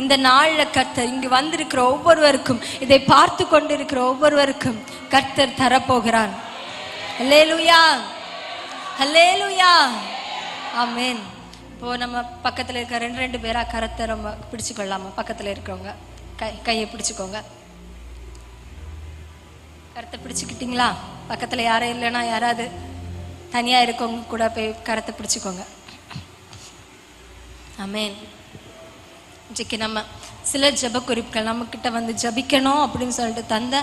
இந்த நாளில் கர்த்தர் இங்கு வந்திருக்கிற ஒவ்வொருவருக்கும், இதை பார்த்து கொண்டிருக்கிற ஒவ்வொருவருக்கும் கர்த்தர் தரப்போகிறார். அல்லேலூயா, அல்லேலூயா, ஆமென். இப்போ நம்ம பக்கத்தில் இருக்க ரெண்டு பேரா கரத்தை நம்ம பிடிச்சுக்கொள்ளாமா? பக்கத்தில் இருக்கிறவங்க கையை பிடிச்சுக்கோங்க. கரத்தை பிடிச்சுக்கிட்டீங்களா? பக்கத்தில் யாரும் இல்லைன்னா யாராவது தனியாக இருக்கவங்க கூட போய் கரத்தை பிடிச்சிக்கோங்க. ஆமென். இன்றைக்கு நம்ம சில ஜப குறிப்புகள் நம்மக்கிட்ட வந்து ஜபிக்கணும் அப்படின்னு சொல்லிட்டு தந்த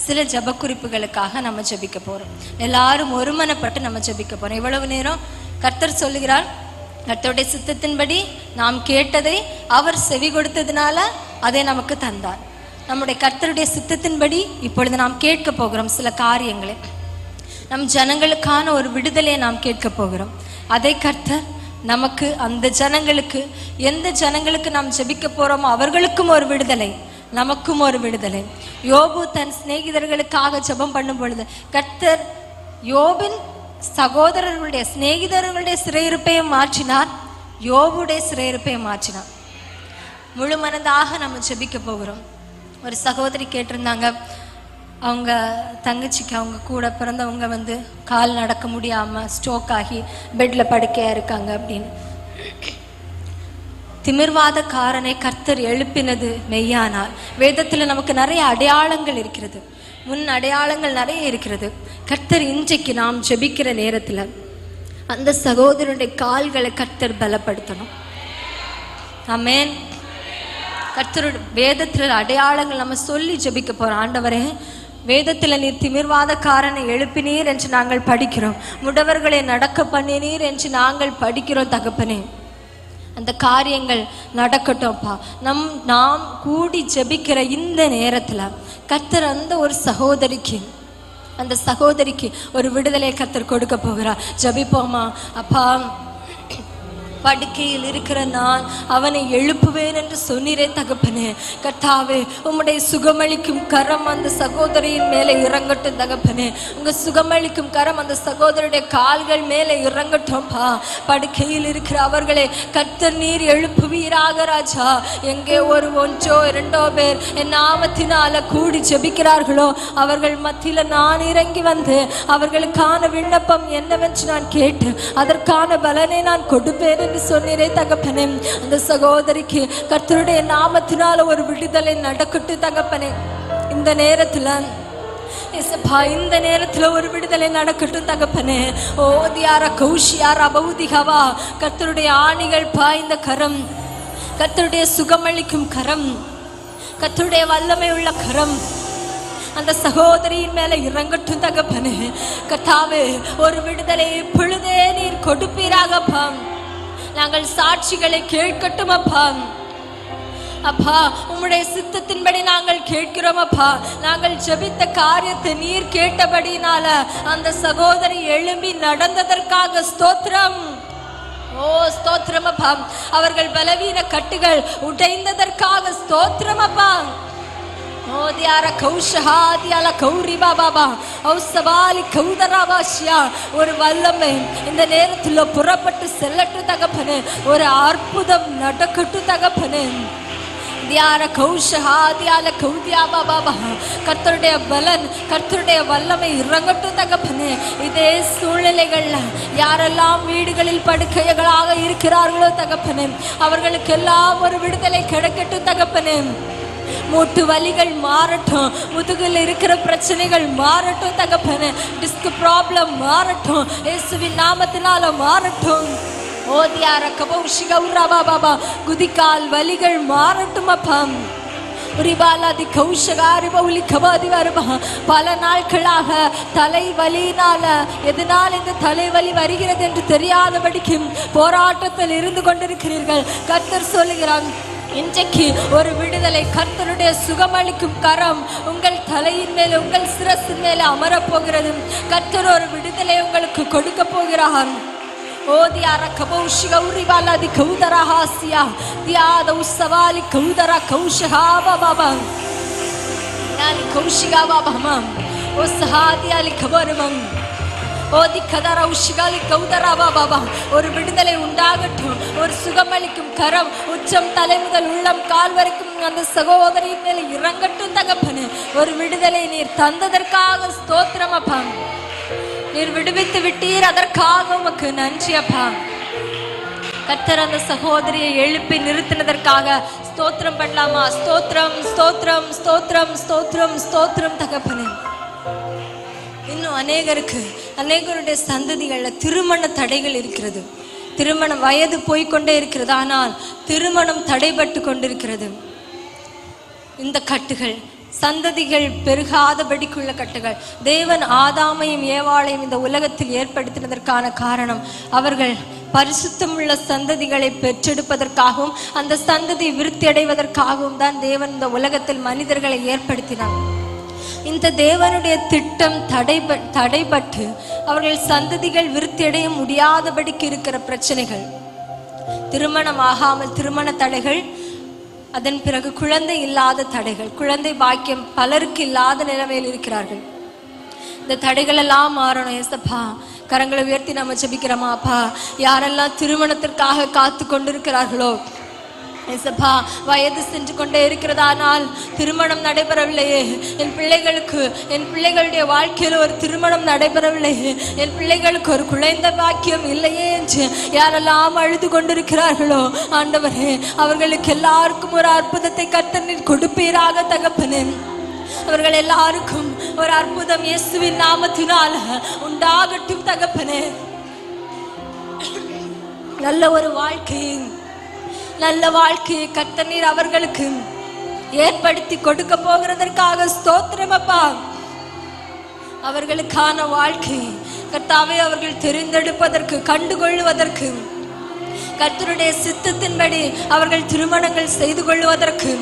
சில ஜப குறிப்புகளுக்காக நம்ம ஜபிக்க போகிறோம். எல்லாரும் ஒருமனப்பட்டு நம்ம ஜபிக்க போகிறோம். இவ்வளவு நேரம் கர்த்தர் சொல்லுகிறார், கர்த்தருடைய சித்தத்தின்படி நாம் கேட்டதை அவர் செவி கொடுத்ததுனால அதை நமக்கு தந்தார். நம்முடைய கர்த்தருடைய சித்தத்தின்படி இப்பொழுது நாம் கேட்க போகிறோம் சில காரியங்களை. நம் ஜனங்களுக்கான ஒரு விடுதலையை நாம் கேட்க போகிறோம். அதை கர்த்தர் நமக்கு, அந்த ஜனங்களுக்கு, எந்த ஜனங்களுக்கு நாம் ஜெபிக்க போறோமோ அவர்களுக்கும் ஒரு விடுதலை, நமக்கும் ஒரு விடுதலை. யோபு தன் சிநேகிதர்களுக்காக ஜெபம் பண்ணும் பொழுது கர்த்தர் யோபின் சகோதரர்களுடைய சிநேகிதர்களுடைய சிறையிருப்பையும் மாற்றினார், யோபுடைய சிறையிருப்பையும் மாற்றினார். முழு மனதாக நம்ம ஜெபிக்க போகிறோம். ஒரு சகோதரி கேட்டிருந்தாங்க, அவங்க தங்கச்சிக்கு அவங்க கூட பிறந்தவங்க வந்து கால் நடக்க முடியாமல் ஸ்ட்ரோக் ஆகி பெட்டில் படுக்கையாக இருக்காங்க அப்படின்னு. திமிர்வாதக்காரனை கர்த்தர் எழுப்பினது மெய்யானால் வேதத்தில் நமக்கு நிறைய அடையாளங்கள் இருக்கிறது, முன் அடையாளங்கள் நிறைய இருக்கிறது. கர்த்தர் இன்றைக்கு நாம் ஜெபிக்கிற நேரத்தில் அந்த சகோதரனுடைய கால்களை கர்த்தர் பலப்படுத்தணும். ஆமென். கர்த்தருடைய வேதத்தில் அடையாளங்கள் நம்ம சொல்லி ஜெபிக்க போகிறோம். ஆண்டவரே, வேதத்தில் நீர் திமிர்வாதக்காரனை எழுப்பினீர் என்று நாங்கள் படிக்கிறோம், முடவர்களை நடக்க பண்ணினீர் என்று நாங்கள் படிக்கிறோம். தகப்பனே, அந்த காரியங்கள் நடக்கட்டும்ப்பா. நாம் கூடி ஜெபிக்கிற இந்த நேரத்தில் கர்த்தர் அந்த ஒரு சகோதரிக்கு, அந்த சகோதரிக்கு ஒரு விடுதலையை கர்த்தர் கொடுக்க போகிறார். ஜெபிப்போமா? அப்பா, படுக்கையில் இருக்கிற நான் அவனை எழுப்புவேன் என்று சொன்னீரே தகப்பனே. கர்த்தாவே, உம்முடைய சுகமளிக்கும் கரம் அந்த சகோதரியின் மேலே இறங்கட்டும் தகப்பனே. உங்க சுகமளிக்கும் கரம் அந்த சகோதரியுடைய கால்கள் மேலே இறங்கட்டும்பா. படுக்கையில் இருக்கிற அவர்களை கர்த்தர் நீர் எழுப்புவீராக ராஜா. எங்கே ஒரு ஒன்றோ இரண்டோ பேர் என் நாமத்தினால கூடி ஜெபிக்கிறார்களோ அவர்கள் மத்தியில் நான் இறங்கி வந்து அவர்களுக்கான விண்ணப்பம் என்னவென்று நான் கேட்டு அதற்கான பலனை நான் கொடுப்பேன் சொன்னீரே தகப்பனே. அந்த சகோதரிக்கு கர்த்தருடைய நாமத்தினால ஒரு விடுதலை நடக்கட்டும் தகப்பனே. இந்த நேரத்துல இந்த நேரத்துல ஒரு விடுதலை நடக்கட்டும் தகப்பனே. ஓ தியார கௌஷியாரா பௌதிகவா, கர்த்தருடைய ஆணிகள் பாய்ந்த கரம், கர்த்தருடைய சுகமளிக்கும் கரம், கர்த்தருடைய வல்லமை உள்ள கரம் அந்த சகோதரியின் மேல இறங்கட்டும் தகப்பனே. கர்த்தாவே, ஒரு விடுதலை இப்பொழுதே நீர் கொடுப்பீராகப்பா. நாங்கள் சாட்சிகளை கேட்கட்டும் அப்பா. அப்பா, உம்முடைய சித்தத்தின்படி நாங்கள் கேட்கிறோம் அப்பா. நாங்கள் ஜெபித்த காரியத்தை நீர் கேட்டபடினால அந்த சகோதரி எழும்பி நடந்ததற்காக ஸ்தோத்திரம். ஓ ஸ்தோத்திரம் அப்பா. அவர்கள் பலவீன கட்டுகள் உடைந்ததற்காக ஸ்தோத்திரம் அப்பா. ஒரு வல்லமை இந்த நேரத்தில் புறப்பட்டு செல்லட்டும் தகப்பனே. ஒரு அற்புதம் நடக்கட்டும் தகப்பனே. கர்த்தருடைய பலன், கர்த்தருடைய வல்லமை இறங்கட்டும் தகப்பனே. இதே சூழ்நிலைகள்ல யாரெல்லாம் வீடுகளில் படுக்கைகளாக இருக்கிறார்களோ தகப்பனே, அவர்களுக்கு எல்லாம் ஒரு விடுதலை கிடைக்கட்டும் தகப்பனே. மூட்டு வலிகள் மாறட்டும், முதுகில் இருக்கிற பிரச்சனைகள் மாறட்டும் தகப்பனே. டிஸ்க் ப்ராப்ளம் மாறட்டும், இயேசுவின் நாமத்தினால மாறட்டும். ஓதியார கபௌஷி கௌரா பாபா, குதிகால் வலிகள் மாறட்டும் அப்பா. உரிபாலாதி கௌஷகாரி பௌலி கபாதி வருபா. பல நாட்களாக தலைவலியினால எதனால் இந்த தலைவலி வருகிறது என்று தெரியாதபடிக்கு போராட்டத்தில் இருந்து கொண்டிருக்கிறீர்கள். கர்த்தர் சொல்லுகிறான், இன்றைக்கு ஒரு விடுதலை. கர்த்தருடைய சுகமளிக்கும் கரம் உங்கள் தலையின் மேலே, உங்கள் சிரசின் மேலே அமரப்போகிறது. கர்த்தர் ஒரு விடுதலை உங்களுக்கு கொடுக்க போகிறார். ஓ தியார கபௌஷிக உரிவாலாதி கௌதரா ஹாசியா தியாத உஸ்ஸவாலி கௌதரா கௌஷஹாபா பாபா யாலி கௌஷிகாபா பமம் ஓ சஹாதியாலி கபரமம் ஓதி கதரா உஷிகாலி கௌதராபா பாபா. ஒரு விடுதலை உண்டாகட்டும். ஒரு சுகமளிக்கும் கரம் உச்சம் தலை முதல் உள்ளம் கால் வரைக்கும் அந்த சகோதரியின் மேல இறங்கட்டும் தகப்பனே. ஒரு விடுதலை நீர் தந்ததற்காக ஸ்தோத்திரம் அப்பா. நீர் விடுவித்து விட்டீர், அதற்காக உமக்கு நன்றி அப்பா. கர்த்தர் அந்த சகோதரியை எழுப்பி நிறுத்தினதற்காக ஸ்தோத்திரம் பண்ணலாமா? ஸ்தோத்திரம் ஸ்தோத்திரம் ஸ்தோத்திரம் ஸ்தோத்திரம் ஸ்தோத்திரம் தகப்பனே. இன்னும் அநேகருடைய சந்ததிகள்ல திருமண தடைகள் இருக்கிறது. திருமண வயது போய்கொண்டே இருக்கிறது, ஆனால் திருமணம் தடைபட்டு கொண்டிருக்கிறது. இந்த கட்டுகள் சந்ததிகள் பெருகாதபடிக்குள்ள கட்டுகள். தேவன் ஆதாமையும் ஏவாளையும் இந்த உலகத்தில் ஏற்படுத்தினதற்கான காரணம் அவர்கள் பரிசுத்தமுள்ள சந்ததிகளை பெற்றெடுப்பதற்காகவும் அந்த சந்ததி விருத்தி அடைவதற்காகவும் தான் தேவன் இந்த உலகத்தில் மனிதர்களை ஏற்படுத்தினார். இந்த தேவனுடைய திட்டம் தடைபட்டு அவர்கள் சந்ததிகள் விருத்தி அடைய முடியாதபடிக்கு இருக்கிற பிரச்சனைகள், திருமணம் ஆகாமல் திருமண தடைகள், அதன் பிறகு குழந்தை இல்லாத தடைகள், குழந்தை பாக்கியம் பலருக்கு இல்லாத நிலைமையில் இருக்கிறார்கள். இந்த தடைகள் எல்லாம் மாறணும் ஏசப்பா. கரங்களை உயர்த்தி நம்ம ஜெபிக்கிறோமா அப்பா? யாரெல்லாம் திருமணத்திற்காக காத்து கொண்டிருக்கிறார்களோ ஏசப்பா, வயது சென்று கொண்டே இருக்கிறதானால் திருமணம் நடைபெறவில்லையே, என் பிள்ளைகளுக்கு என் பிள்ளைகளுடைய வாழ்க்கையில் ஒரு திருமணம் நடைபெறவில்லையே, என் பிள்ளைகளுக்கு ஒரு குழந்தை பாக்கியம் இல்லையே என்று யாரெல்லாம் அழுது கொண்டிருக்கிறார்களோ ஆண்டவரே, அவர்களுக்கு எல்லாருக்கும் ஒரு அற்புதத்தை கர்த்தர் நீர் கொடுப்பீராக தகப்பனே. அவர்கள் எல்லாருக்கும் ஒரு அற்புதம் இயேசுவின் நாமத்தினால் உண்டாகட்டும் தகப்பனே. நல்ல வாழ்க்கையை கர்த்தர் நீர் அவர்களுக்கு ஏற்படுத்தி கொடுக்க போகிறதற்காக ஸ்தோத்திரம் அப்பா. அவர்களுக்கான வாழ்க்கை கர்த்தாவே அவர்கள் தெரிந்தெடுப்பதற்கு, கண்டுகொள்வதற்கு, கர்த்தருடைய சித்தத்தின்படி அவர்கள் திருமணங்கள் செய்து கொள்வதற்கு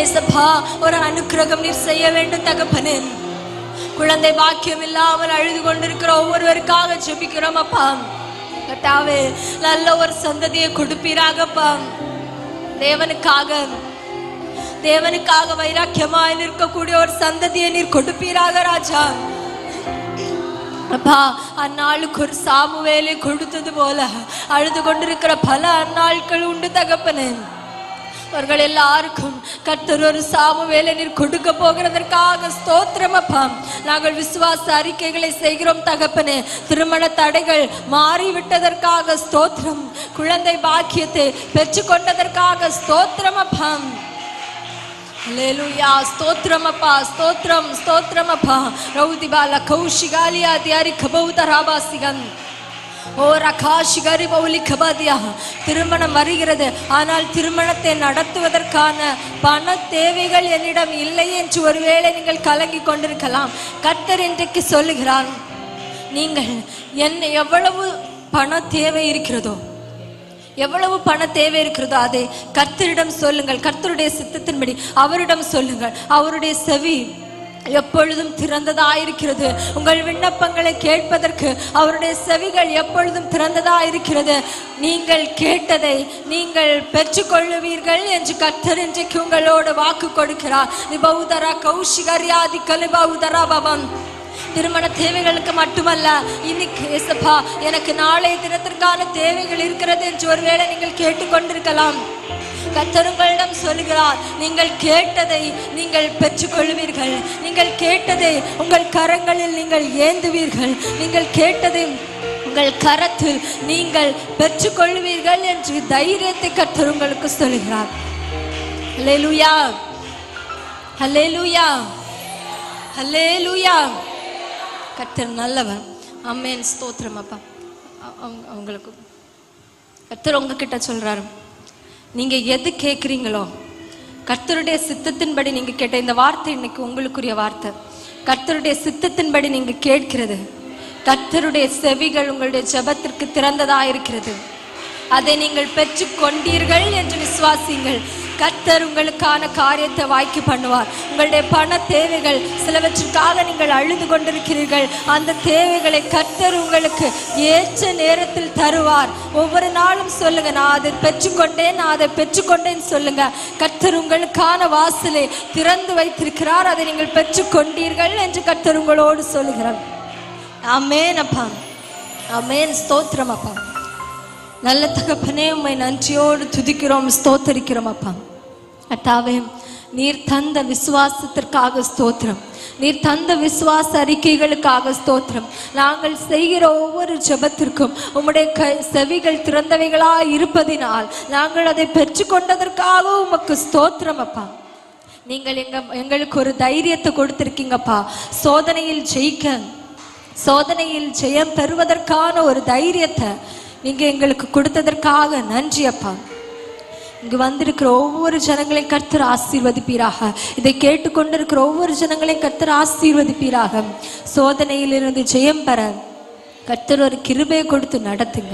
ஏசப்பா ஒரு அனுக்கிரகம் நீர் செய்ய வேண்டும் தகப்பனே. குழந்தை பாக்கியம் இல்லாமல் அழுது கொண்டிருக்கிற ஒவ்வொருவருக்காக ஜெபிக்கிறோம் அப்பா. கர்த்தாவே நல்ல ஒரு சந்ததியை கொடுப்பீராகப்பா. தேவனுக்காக வைராக்கியமாய் நிற்கக்கூடிய ஒரு சந்ததியை நீர் கொடுப்பீராக ராஜா. அப்பா, அந்நாளுக்கு ஒரு சாமுவேலை கொடுத்தது போல அழுது கொண்டிருக்கிற பல அந்நாட்கள் உண்டு தகப்பனே. அவர்கள் எல்லாருக்கும் கர்த்தர் ஒரு சாமுவேலை நீர் கொடுக்க போகிறதற்காக ஸ்தோத்திரம் அப்பா. நாங்கள் விசுவாச அறிக்கைகளை செய்கிறோம் தகப்பனே. திருமண தடைகள் மாறிவிட்டதற்காக ஸ்தோத்திரம். குழந்தை பாக்கியத்தை பெற்றுக்கொண்டதற்காக ஸ்தோத்திரம் அப்பா. ஹல்லேலூயா, ஸ்தோத்திரம் அப்பா, ஸ்தோத்திரம் ஸ்தோத்திரம் அப்பா. ரௌதிபால கௌஷிகாலியா தியாரி கபௌதராபாசிகன் ஓ ரகாஷிகரி பௌலி கபாதியா. திருமணம் வருகிறது, ஆனால் திருமணத்தை நடத்துவதற்கான பண தேவைகள் என்னிடம் இல்லை என்று ஒருவேளை நீங்கள் கலங்கி கொண்டிருக்கலாம். கர்த்தர் இன்றைக்கு சொல்லுகிறார், நீங்கள் என்ன எவ்வளவு பண தேவை இருக்கிறதோ, எவ்வளவு பண தேவை இருக்கிறதோ அதை கர்த்தரிடம் சொல்லுங்கள். கர்த்தருடைய சித்தத்தின்படி அவரிடம் சொல்லுங்கள். அவருடைய செவி எப்பொழுதும் திறந்ததாயிருக்கிறது. உங்கள் விண்ணப்பங்களை கேட்பதற்கு அவருடைய செவிகள் எப்பொழுதும் திறந்ததாயிருக்கிறது. நீங்கள் கேட்டதை நீங்கள் பெற்றுக்கொள்ளுவீர்கள் என்று கர்த்தர் இன்றைக்கு உங்களோடு வாக்கு கொடுக்கிறார். நிபௌதரா கௌஷிகரியாதி கலிபௌதரா பவம். திருமண தேவைகளுக்கு மட்டுமல்ல, இன்னைக்கு ஏசப்பா எனக்கு நாளைய தினத்திற்கான தேவைகள் இருக்கிறது என்று ஒருவேளை நீங்கள் கேட்டுக்கொண்டிருக்கலாம். கர்த்தர் உங்களிடம் சொல்லுகிறார், நீங்கள் கேட்டதை நீங்கள் பெற்றுக்கொள்வீர்கள். நீங்கள் கேட்டதை உங்கள் கரங்களில் நீங்கள் ஏந்துவீர்கள். நீங்கள் கேட்டதை உங்கள் கரத்தில் நீங்கள் பெற்றுக்கொள்வீர்கள் என்று தைரியத்தை கர்த்தர் உங்களுக்கு சொல்லுகிறார். ஹல்லேலூயா, ஹல்லேலூயா, ஹல்லேலூயா. கர்த்தர் நல்லவர். ஆமென், ஸ்தோத்திரம் அப்பா. அவங்களுக்கு கர்த்தர் உங்ககிட்ட சொல்றாரு, நீங்க எது கேட்குறீங்களோ கர்த்தருடைய சித்தத்தின்படி நீங்க கேட்ட இந்த வார்த்தை இன்னைக்கு உங்களுக்குரிய வார்த்தை. கர்த்தருடைய சித்தத்தின்படி நீங்க கேட்கிறது, கர்த்தருடைய செவிகள் உங்களுடைய ஜெபத்திற்கு திறந்ததா இருக்கிறது. அதை நீங்கள் பெற்று கொண்டீர்கள் என்று விசுவாசிங்கள். கர்த்தர் உங்களுக்கான காரியத்தை வாய்க்கு பண்ணுவார். உங்களுடைய பண தேவைகள் சிலவற்றிற்காக நீங்கள் அழுது கொண்டிருக்கிறீர்கள். அந்த தேவைகளை கர்த்தர் கர்த்தர் உங்களுக்கு ஏற்ற நேரத்தில் தருவார். ஒவ்வொரு நாளும் சொல்லுங்க, நான் அதை பெற்றுக்கொண்டேன், நான் அதை பெற்றுக்கொண்டேன்னு சொல்லுங்க. கர்த்தர் உங்களுக்கான வாசலை திறந்து வைத்திருக்கிறார், அதை நீங்கள் பெற்றுக்கொண்டீர்கள் என்று கர்த்தர் உங்களோடு சொல்லுகிறார். ஆமென் அப்பா, ஆமென். ஸ்தோத்திரம் அப்பா. நல்ல தகப்பனே, உம்மை நன்றியோடு துதிக்கிறோம், ஸ்தோத்தரிக்கிறோம் அப்பா. கர்த்தாவே, நீர் தந்த விசுவாசத்திற்காக ஸ்தோத்திரம், நீர் தந்த விசுவாச அறிக்கைகளுக்காக ஸ்தோத்திரம். நாங்கள் செய்கிற ஒவ்வொரு ஜெபத்திற்கும் உம்முடைய செவிகள் திறந்தவைகளாய் இருப்பதினால் நாங்கள் அதை பெற்றுக்கொண்டதற்காக உமக்கு ஸ்தோத்திரம் அப்பா. நீங்கள் எங்களுக்கு ஒரு தைரியத்தை கொடுத்திருக்கீங்கப்பா. சோதனையில் ஜெயம் பெறுவதற்கான ஒரு தைரியத்தை நீங்க எங்களுக்கு கொடுத்ததற்காக நன்றி அப்பா. இங்கு வந்திருக்கிற ஒவ்வொரு ஜனங்களையும் கர்த்தர் ஆசீர்வதிப்பீராக. இதை கேட்டுக்கொண்டிருக்கிற ஒவ்வொரு ஜனங்களையும் கர்த்தர் ஆசீர்வதிப்பீராக. சோதனையிலிருந்து ஜெயம் பெற கர்த்தர் ஒரு கிருபையை கொடுத்து நடத்துங்க.